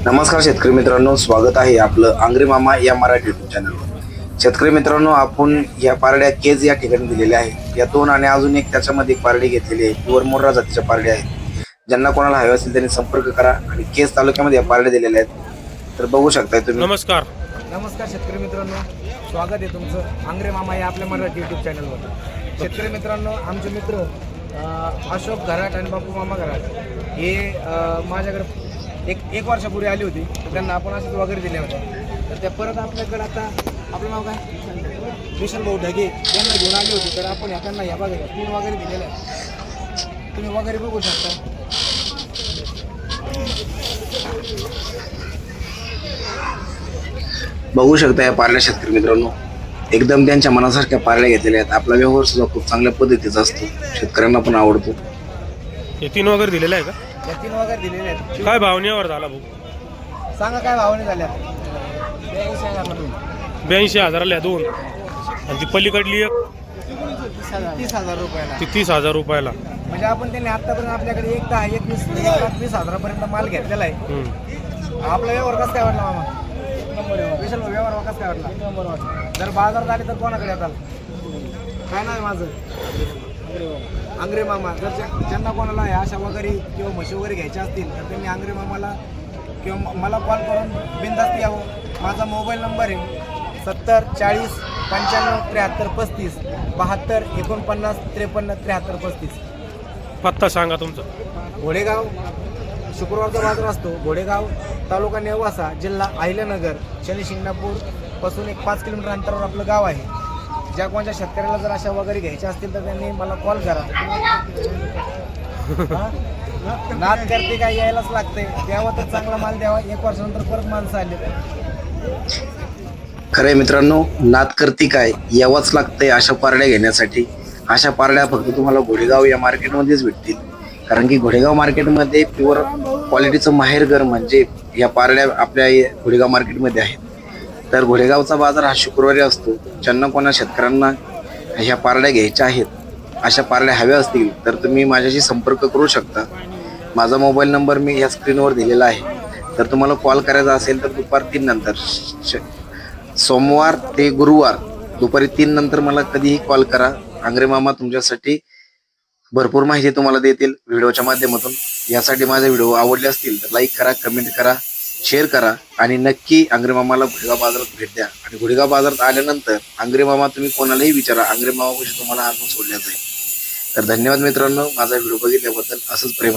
नमस्कार शेतकरी मित्रांनो, स्वागत आहे आपलं आंग्रे मामा या मराठी यूट्यूब चॅनलवर। शेतकरी मित्रांनो, आपण या पारड्या केज या ठिकाणी दिलेल्या आहेत। या दोन आणि अजून एक त्याच्यामध्ये पारडी घेतलेली आहे। प्युअर मोर्रा जातीच्या पारड्या आहेत। ज्यांना कोणाला हवे असेल त्यांनी संपर्क करा। आणि केज तालुक्यामध्ये या पारड्या दिलेल्या आहेत, तर बघू शकताय तुम्ही। नमस्कार शेतकरी मित्रांनो, स्वागत आहे तुमचं आंग्रे मामा या आपल्या मराठी यूट्यूब चॅनलवर। शेतकरी मित्रांनो, आमचे मित्र अशोक घराट आणि बापू मामा घराट हे माझ्याकडे एक वर्षापूर्वी आली होती। तर त्यांना आपण असंच वगैरे दिले होते। तर त्या परत आपल्याकडे आता आपलं नाव काय विशाल भाऊ ढगे यांना घेऊन आली होती। तर आपण त्यांना ह्या बघा 3 वगैरे दिलेले आहेत, तुम्ही वगैरे बघू शकता। बघू शकता या पारड्या शेतकरी मित्रांनो, एकदम त्यांच्या मनासारख्या पारड्या घेतलेल्या आहेत। आपला व्यवहार सुद्धा खूप चांगल्या पद्धतीचा असतो, शेतकऱ्यांना पण आवडतो। हे 3 वगैरे दिलेलं आहे का? या 3 वगैरे दिलेले आहेत। काय भावनेवर झाला भाऊ? सांगा काय भावाने झाल्या? 82,000ला 2 आणि ती पलीकडली एक 30,000 रुपयाला। ती 30,000 रुपयाला। म्हणजे आपण त्यांनी आतापर्यंत आपल्याकडे 1 10 21 20,000पर्यंत माल घेतलेला आहे। आपला व्यवहार कसा काय वाटला मामा? विशाल व्यवहार कसा काय वाटला? जर बाजार झाले तर कोणाकडे येताल? काय नाव आहे माझं? आंग्रे मामा। जर ज्यांना कोणाला अशा वगैरे किंवा म्हशी वगैरे घ्यायच्या असतील तर त्यांनी आंग्रे मामाला किंवा मला कॉल करून बिनधास्त यावं। माझा मोबाईल नंबर आहे 70 40 95 73 35 72 49 53 73 35। पत्ता सांगा तुमचा। घोडेगाव शुक्रवारचा बाजार असतो। घोडेगाव तालुका नेवासा जिल्हा अहिल्यानगर शनी शिंगणापूर पासून एक 5 किलोमीटर अंतरावर आपलं गाव आहे। ज्या कोणत्या शेतकऱ्याला जर अशा वगैरे घ्यायच्या असतील तर त्यांनी मला कॉल करा। नाद करते काय यायलाच लागते, द्यावं तर चांगला माल द्यावा। 1 वर्षानंतर परत माणसं आले। खरंय मित्रांनो, नाद करती काय यावंच लागतंय अशा पारड्या घेण्यासाठी। अशा पारड्या फक्त तुम्हाला घोडेगाव या मार्केटमध्येच भेटतील, कारण की घोडेगाव मार्केटमध्ये प्युअर क्वालिटीचं माहेरघर म्हणजे या पारड्या आपल्या घोडेगाव मार्केटमध्ये आहेत। तर घोडेगावचा बाजार हा शुक्रवारी असतो। ज्यांना कोणा शेतकऱ्यांना ह्या पारड्या घ्यायच्या आहेत, अशा पारड्या हव्या असतील तर तुम्ही माझ्याशी संपर्क करू शकता। माझा मोबाईल नंबर मी या स्क्रीनवर दिलेला आहे। तर तुम्हाला कॉल करायचा असेल तर दुपार 3 नंतर, सोमवार ते गुरुवार दुपारी 3 नंतर मला कधीही कॉल करा। आंग्रे मामा तुमच्यासाठी भरपूर माहिती तुम्हाला देतील व्हिडिओच्या माध्यमातून। यासाठी माझे व्हिडिओ आवडले असतील तर लाईक करा, कमेंट करा, शेअर करा आणि नक्की आंग्रे मामाला घोडेगाव बाजारात भेट द्या। आणि घोडेगाव बाजारात आल्यानंतर आंग्रे मामा तुम्ही कोणालाही विचारा, आंग्रे मामापाशी तुम्हाला आणून सोडल्या जाईल। तर धन्यवाद मित्रांनो, माझा व्हिडिओ बघितल्याबद्दल। असंच प्रेम